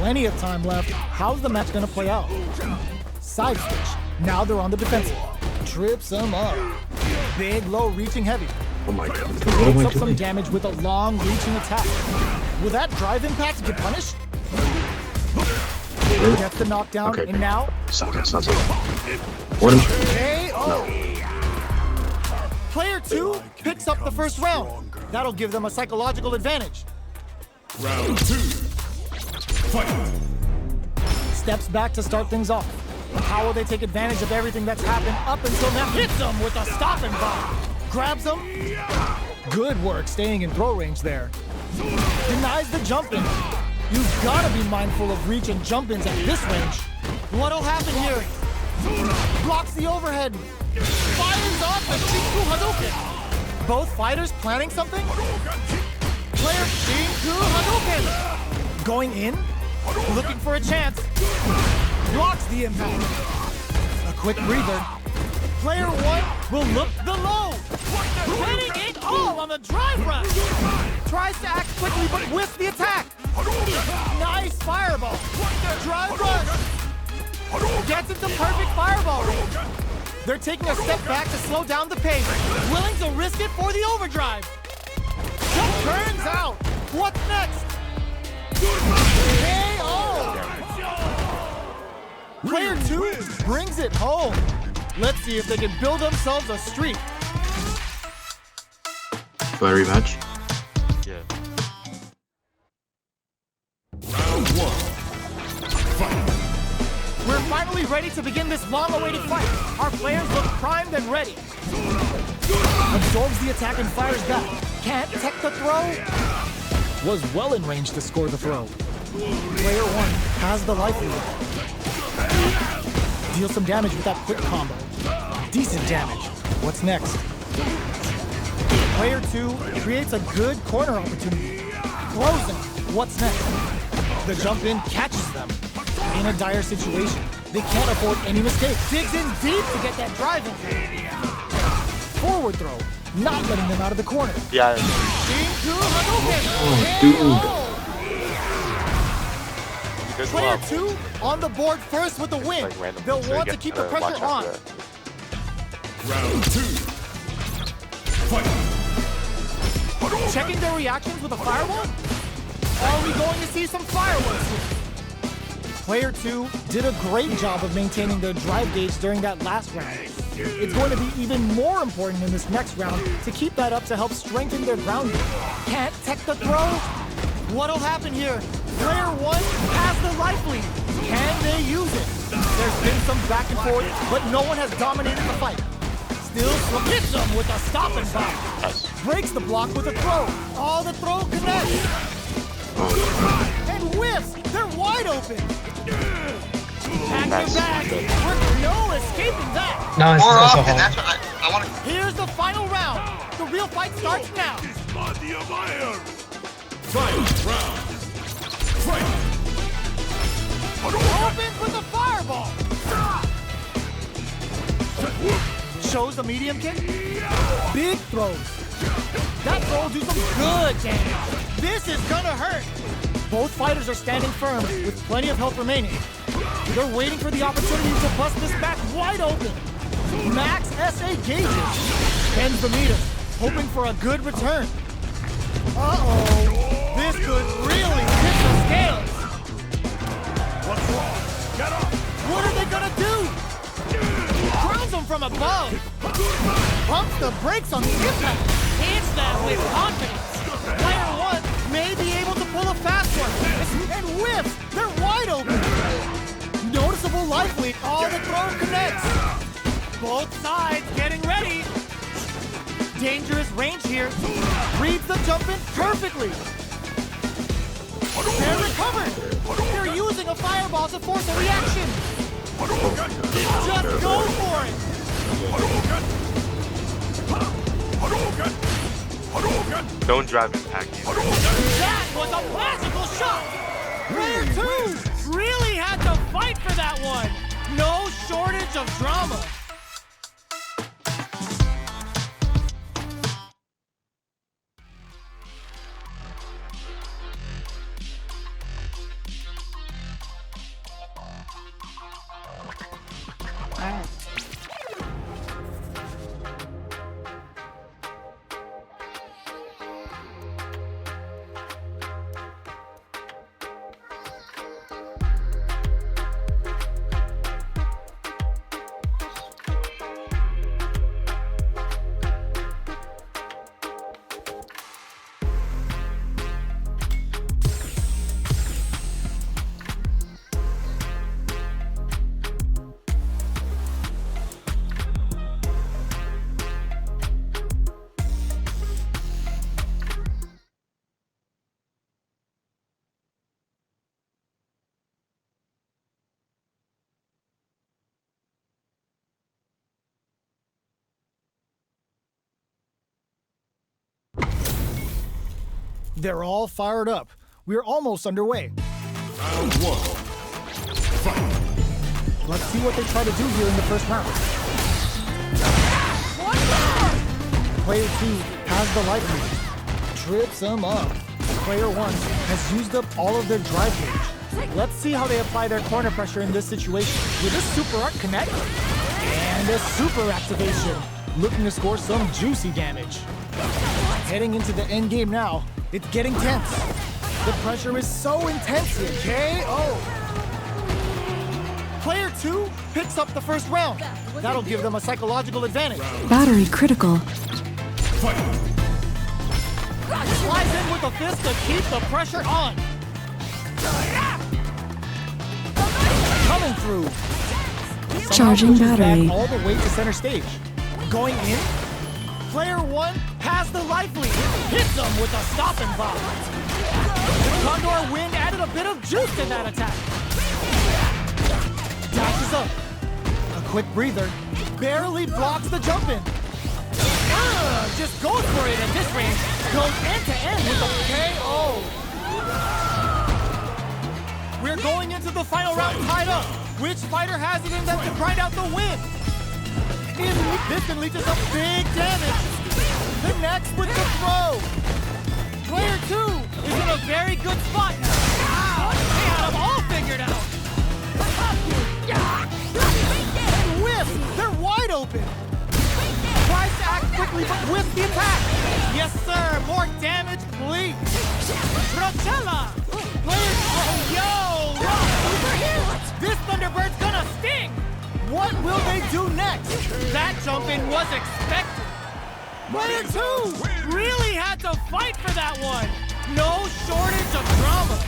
plenty of time left. How's the match gonna play out? Side switch. Now they're on the defensive. Trips him up. Big, low, reaching heavy. Oh my god. What Takes am I up some doing? damage with a long, reaching attack. Will that drive impact get punished? Gets the knockdown, Okay. and now Stop. What am KO. Player 2 picks up the first round. That'll give them a psychological advantage. Round 2. Fight. Steps back to start things off. How will they take advantage of everything that's happened up until now? Hits him with a stop and bomb. Grabs him. Good work staying in throw range there. Denies the jump in. You've got to be mindful of reach and jump ins at this range. What'll happen here? Blocks the overhead. Fires off the Shinku Hadouken. Both fighters planning something? Player Shinku Hadouken. Going in. Looking for a chance. Blocks the impact. A quick breather. Player 1 will look the low. Hitting it all on the drive rush. Tries to act quickly but whiffs the attack. Nice fireball. Drive rush. Gets into perfect fireball range. They're taking a step back to slow down the pace. Willing to risk it for the overdrive. Just turns out. What's next? KO! Player 2 brings it home. Let's see if they can build themselves a streak. Do I rematch? Yeah. Round 1. Fight. We're finally ready to begin this long-awaited fight. Our players look primed and ready. Absorbs the attack and fires back. Can't tech the throw. Was well in range to score the throw. Player 1 has the life lead. Deals some damage with that quick combo. Decent damage. What's next? Player 2 creates a good corner opportunity. Throws him. What's next? The jump in catches them. In a dire situation. They can't afford any mistakes. Digs in deep to get that drive in. Forward throw. Not letting them out of the corner. Yeah. Shinku Hadouken. Oh, dude. Good Player luck. 2 on the board first with the win. Like random They'll things, so you want to get keep the watch pressure out on. for that. Round 2. Fight. Checking their reactions with a fireball? Are we going to see some fireworks here? Player 2 did a great job of maintaining their drive gauge during that last round. It's going to be even more important in this next round to keep that up to help strengthen their ground game. Can't tech the throw? What'll happen here? Player 1 has the life lead. Can they use it? There's been some back and forth, but no one has dominated the fight. Still hits them with a stop and bomb. Nice. Breaks the block with a throw. Oh, the throw connects. And whiffs. They're wide open. Pack Nice. your bag. Good. We're no escaping that. No, it's More also often, home. that's what I want to. Here's the final round. The real fight starts now. Body of iron. Fight. Round. Fight. Opens with a fireball. Shows the medium kick. Big throws. That throw will do some good damage. This is gonna hurt. Both fighters are standing firm with plenty of health remaining. They're waiting for the opportunity to bust this back wide open. Max SA gauges. Bends the meter, hoping for a good return. Uh-oh. This could really tip the scales. What's wrong? Get up. What are they gonna do? Grounds them from above. Pumps the brakes on the impact. Hits them with confidence. Player 1 may be able to pull a fast one. And whiffs. They're wide open. Noticeable life lead. All the throw connects. Both sides getting ready. Dangerous range here. Reads the jump in perfectly. They're recovered. They're using a fireball to force a reaction. Just go for it. Don't drive impact either. That was a magical shot. Player 2 really had to fight for that one. No shortage of drama. They're all fired up. We're almost underway. Round 1. Fight. Let's see what they try to do here in the first round. Player 2 has the life lead. Trips him up. Player 1 has used up all of their drive gauge. Let's see how they apply their corner pressure in this situation. With a super art connect and a super activation, looking to score some juicy damage. Heading into the end game now, it's getting tense. The pressure is so intense here. KO. Player 2 picks up the first round. That'll give them a psychological advantage. Battery critical. Fight. Slides in with a fist to keep the pressure on. Coming through. Charging Somehow pushes battery. back all the way to center stage. Going in. Player 1 has the life lead. Hits them with a stopping bomb. The Condor wind added a bit of juice to that attack. Dashes up. A quick breather. Barely blocks the jump in. Just goes for it at this range. Goes end to end with a KO. We're going into the final round tied up. Which fighter has it in them to grind out the win? This can lead to some big damage. Connects with the throw. Player 2 is in a very good spot. They had them all figured out. And whiff! They're wide open. Tries to act quickly, but whiffs the attack. Yes, sir. More damage, please. Rocella. Player... Oh, yo! This Thunderbird's gonna sting. What will they do next? That jump in was expected. Player 2 really had to fight for that one. No shortage of drama.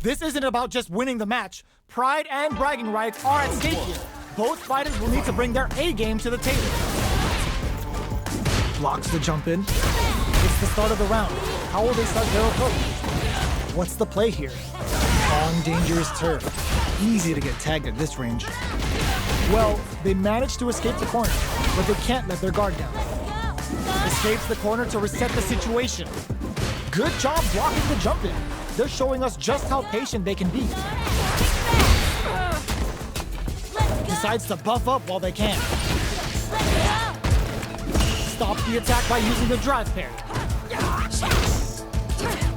This isn't about just winning the match. Pride and bragging rights are at stake here. Both fighters will need to bring their A game to the table. Blocks the jump in. It's the start of the round. How will they start their approach? What's the play here? On dangerous turf. Easy to get tagged at this range. Well, they managed to escape the corner, but they can't let their guard down. Escapes the corner to reset the situation. Good job blocking the jump in. They're showing us just how patient they can be. Decides to buff up while they can. Stops the attack by using the drive parry.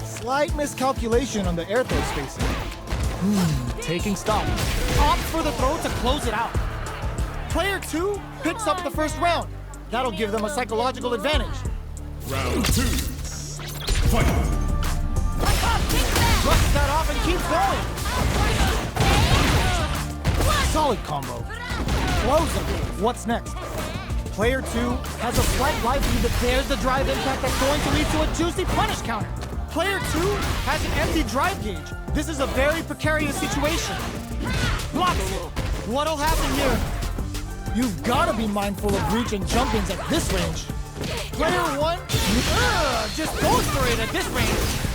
Slight miscalculation on the air throw spacing. Taking stock. Opts for the throw to close it out. Player 2 picks up the first round. That'll give them a psychological advantage. Round 2. Fight. Brushes that off and keeps going. Solid combo. Blows them. What's next? Player 2 has a slight life lead that bears the drive impact that's going to lead to a juicy punish counter. Player 2 has an empty drive gauge. This is a very precarious situation. Blocks it. What'll happen here? You've got to be mindful of reaching jump-ins at this range. Player 1 just goes for it at this range.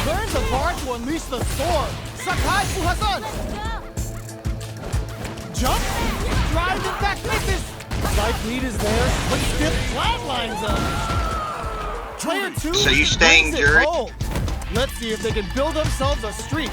Burns the bar to unleash the storm. Sakai Fuhasan. Jump. Drive impact misses. Life lead is there, but still flatlines them. Player 2 So you staying, brings it Jared? home. Let's see if they can build themselves a streak.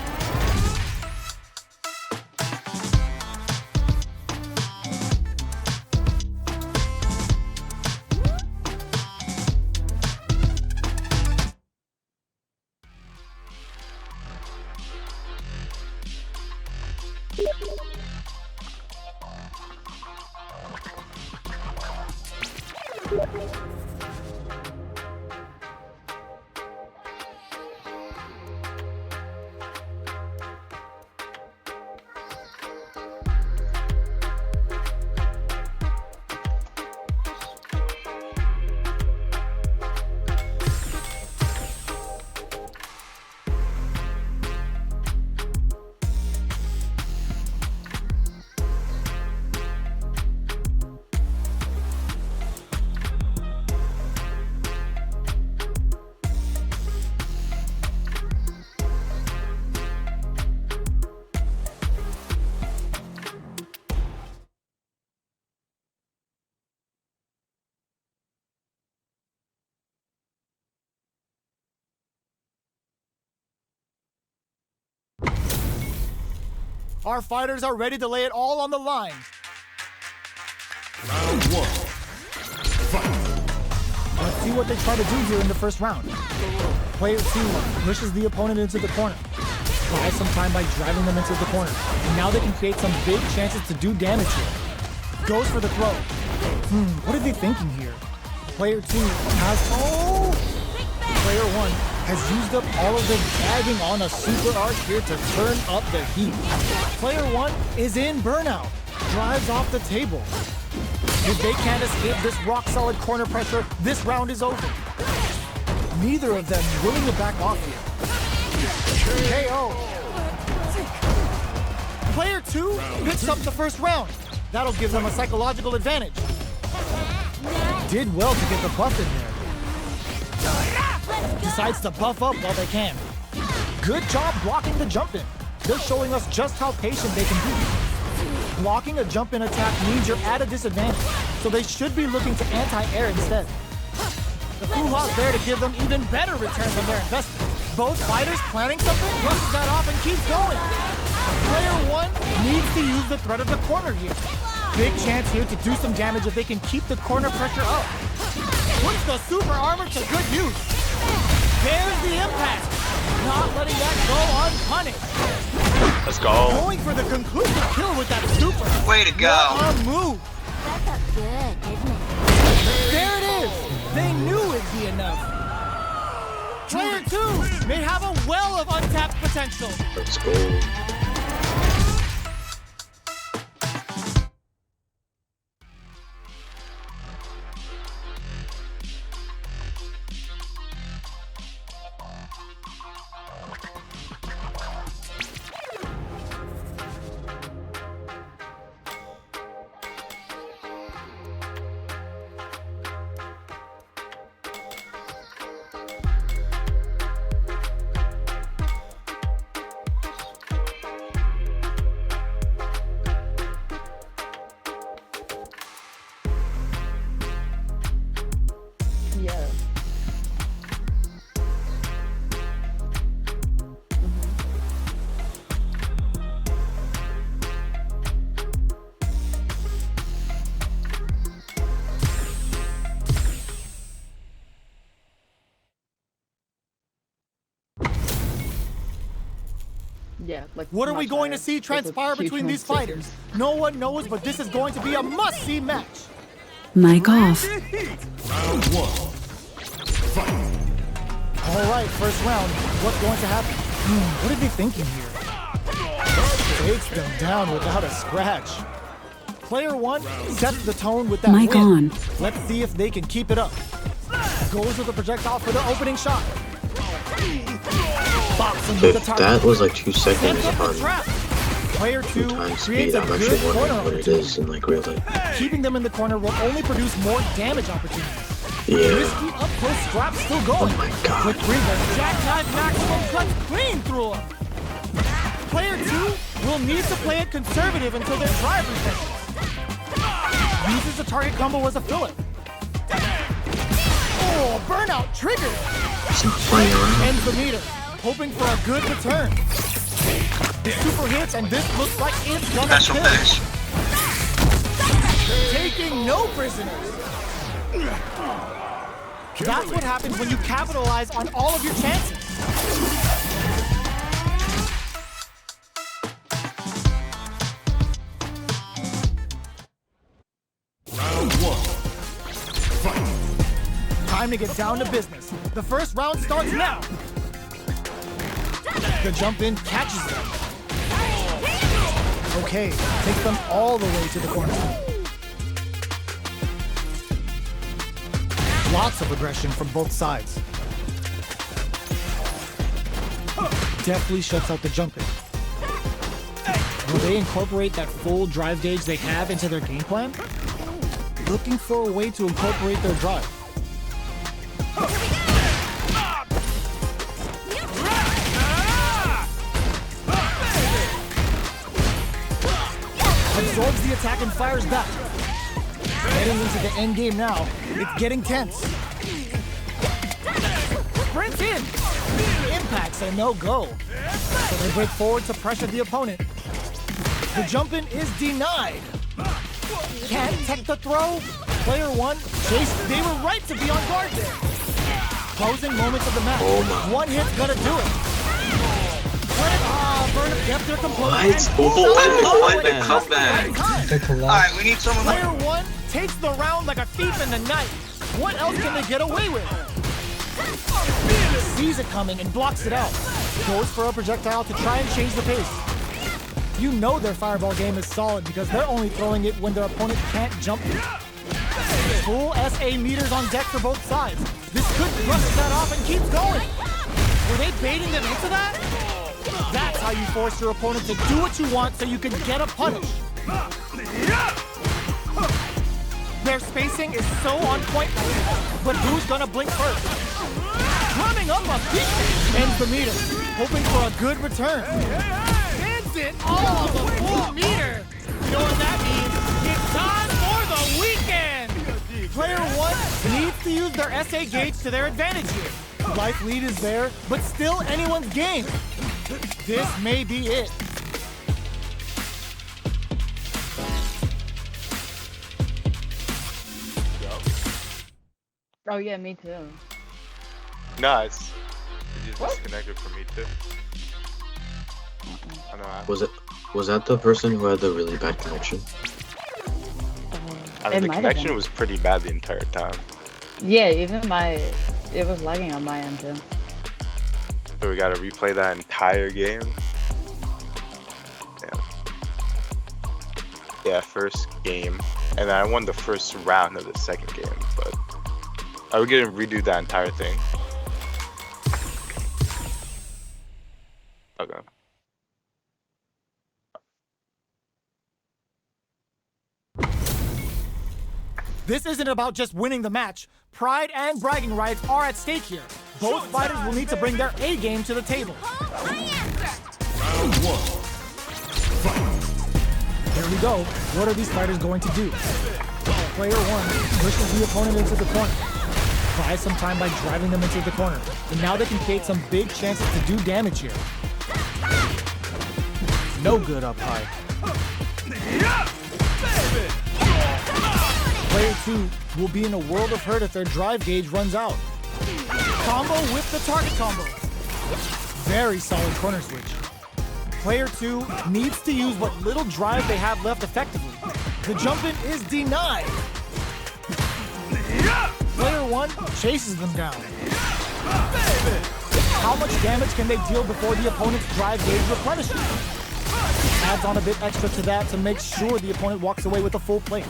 Our fighters are ready to lay it all on the line. Round 1. Fight. Let's see what they try to do here in the first round. Player 2 pushes the opponent into the corner. Buys some time by driving them into the corner. And now they can create some big chances to do damage here. Goes for the throw. What are they thinking here? Player 2 has... Oh! Player 1 has used up all of the dragging on a super arc here to turn up the heat. Player 1 is in burnout. Drives off the table. If they can't escape this rock-solid corner pressure, this round is over. Neither of them willing to back off here. KO. Player 2 picks up the first round. That'll give them a psychological advantage. Did well to get the buff in there. Decides to buff up while they can. Good job blocking the jump in. They're showing us just how patient they can be. Blocking a jump in attack means you're at a disadvantage, so they should be looking to anti-air instead. The Fuha's there to give them even better returns on their investment. Both fighters planning something, brushes that off and keeps going. Player 1 needs to use the threat of the corner here. Big chance here to do some damage if they can keep the corner pressure up. Puts the super armor to good use. There's the impact. Not letting that go unpunished. Let's go. Going for the conclusive kill with that super. Way to go. What a move. That felt good, didn't it? There it is. They knew it'd be enough. Player 2 may have a well of untapped potential. Let's go. Yeah. Yeah, like What are we much going to higher. see Like, transpire with huge between these ones. fighters? No one knows, but this is going to be a must-see match. Mic off. Round 1. Fight. All right, first round. What's going to happen? What are they thinking here? Takes them down without a scratch. Player 1 sets the tone with that Mic win. on. Let's see if they can keep it up. Goes with the projectile for the opening shot. Boxing with the If target. that was like 2 seconds Sets up the on trap. Player 2 time creates speed, a I'm good actually corner wondering what it opportunity. is in like real life. Keeping them in the corner will only produce more damage opportunities. Yeah. Risky up close scrap still going. Oh my God. Quick breather, jackknife maximum cuts clean through him. Player 2 will need to play it conservative until their drive refreshes. Uses the target combo as a filler. Oh, burnout triggered. It's not playing around. Ends the meter, hoping for a good return. The super hits, and this looks like it's gonna Special kill. finish. Taking no prisoners. That's what happens when you capitalize on all of your chances. Round 1. Fight. Time to get down to business. The first round starts now. The jump in catches them. Okay, takes them all the way to the corner. Lots of aggression from both sides. Deftly shuts out the jump in. Will they incorporate that full drive gauge they have into their game plan? Looking for a way to incorporate their drive. Absorbs the attack and fires back. Heading into the end game now. It's getting tense. Sprint in. Impacts a no-go. So they break forward to pressure the opponent. The jump-in is denied. Can't tech the throw. Player 1, Chase, they were right to be on guard there. Closing moments of the match. Oh my. One hit's gonna do it. Burnham kept their composure. What? And pulls out What the the comeback? Alright, we need someone Player 1 takes the round like a thief in the night. What else can they get away with? Sees it coming and blocks it out. Goes for a projectile to try and change the pace. You know their fireball game is solid because they're only throwing it when their opponent can't jump it. Full SA meters on deck for both sides. This could brush that off and keep going. Were they baiting them into that? That's how you force your opponent to do what you want so you can get a punish. Their spacing is so on point, but who's gonna blink first? Running up a peak ends the meter, hoping for a good return. Ends it all on the full meter. You know what that means? It's time for the weekend. Player 1 needs to use their SA gauge to their advantage here. Life lead is there, but still anyone's game. This may be it. Oh yeah, me too. Nah, it's just disconnected from me too. I know. Was that the person who had the really bad connection? I mean, the connection was pretty bad the entire time. Yeah, even it was lagging on my end too. So we gotta replay that entire game. Damn. Yeah, first game, and then I won the first round of the second game. But are we gonna redo that entire thing? Okay. This isn't about just winning the match. Pride and bragging rights are at stake here. Both fighters will need to bring their A game to the table. Round 1. Fight. Here we go. What are these fighters going to do? Player 1 pushes the opponent into the corner. Buys some time by driving them into the corner. And now they can create some big chances to do damage here. No good up high. Player 2 will be in a world of hurt if their drive gauge runs out. Combo with the target combo. Very solid corner switch. Player 2 needs to use what little drive they have left effectively. The jump-in is denied. Player 1 chases them down. How much damage can they deal before the opponent's drive gauge replenishes? Adds on a bit extra to that to make sure the opponent walks away with a full plate.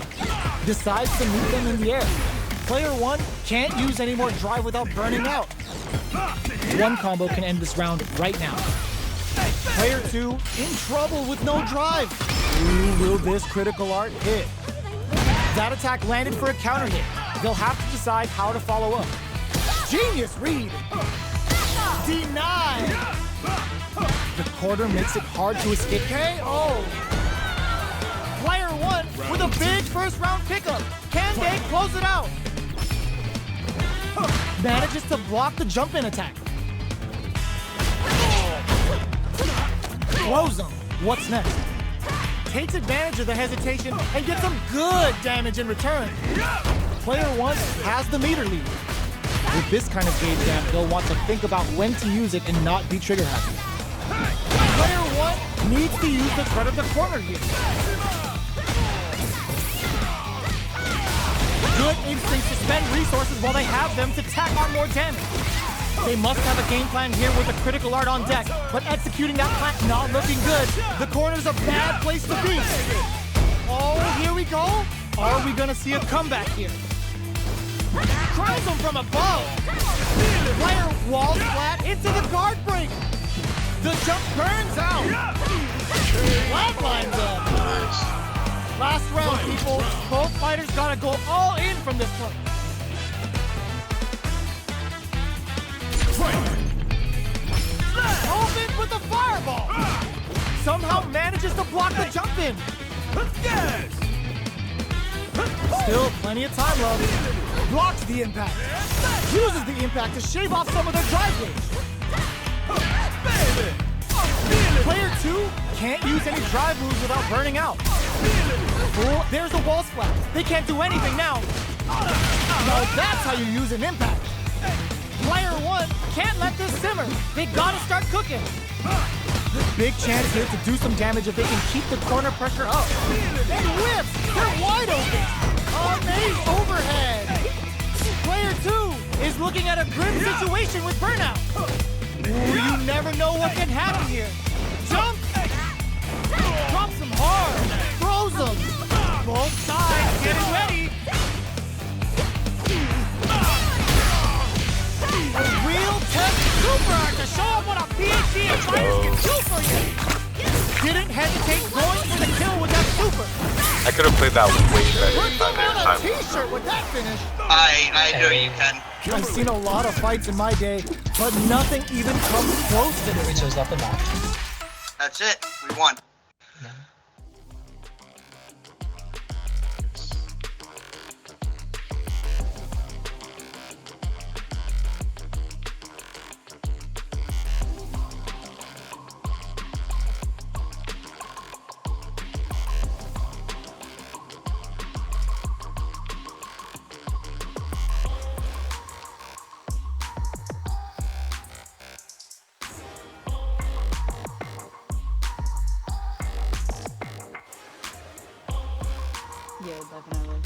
Decides to meet them in the air. Player 1 can't use any more drive without burning out. One combo can end this round right now. Player 2 in trouble with no drive. Ooh, will this critical art hit? That attack landed for a counter hit. They'll have to decide how to follow up. Genius read. Denied. The quarter makes it hard to escape. KO. Player 1 with a big first round pickup. Can they close it out? Manages to block the jump-in attack. Blows him. What's next? Takes advantage of the hesitation and gets some good damage in return. Player 1 has the meter lead. With this kind of gauge gap, they'll want to think about when to use it and not be trigger happy. Player 1 needs to use the threat of the corner here. Good instinct to spend resources while they have them to tack on more damage. They must have a game plan here with a critical art on deck, but executing that plan not looking good. The corner's a bad place to be. Oh, here we go. Are we gonna see a comeback here? Tries him from above. Player walls flat into the guard break. The jump burns out. Flatlines up. Nice. Last round, people. Both fighters gotta go all in from this point. Open with the fireball. Somehow manages to block the jump in. Still plenty of time left. Blocks the impact. Uses the impact to shave off some of their drive gauge. Player 2 2 can't use any drive moves without burning out. There's a wall splash. They can't do anything now. Now that's how you use an impact. Player 1 can't let this simmer. They gotta start cooking. Big chance here to do some damage if they can keep the corner pressure up. And whips! They're wide open! Amazing overhead! Player 2 is looking at a grim situation with burnout. Ooh, you never know what can happen here. Jump! Drops them hard! Throws them! Both sides getting ready! A real test super art to show them what a PhD in fighters can do for you! Didn't hesitate going for the kill with that super! I could have played that way better. Put them on a t-shirt with that finish! I know you can. I've seen a lot of fights in my day, but nothing even comes close to this. So is that the match? That's it. We won. Yeah, definitely.